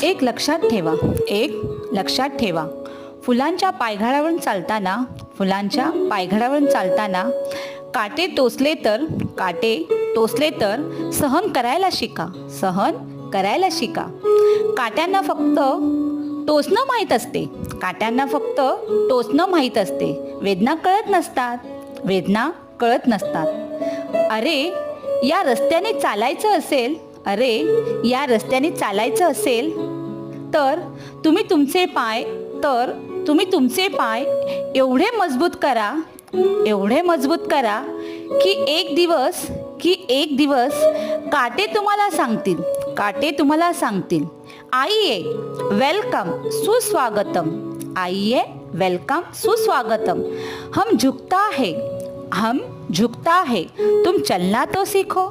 एक लक्षात ठेवा, फुलांच्या पायघड्यावरून चालताना काटे टोचले तर सहन करायला शिका. काट्यांना फक्त टोचणं माहीत असते, वेदना कळत नसतात. अरे या रस्त्याने चालायचं असेल तर तुम्ही तुमचे पाय एवढे मजबूत करा की एक दिवस काटे तुम्हाला सांगतील आइए वेलकम सुस्वागतम. हम झुकता है तुम चलना तो सीखो.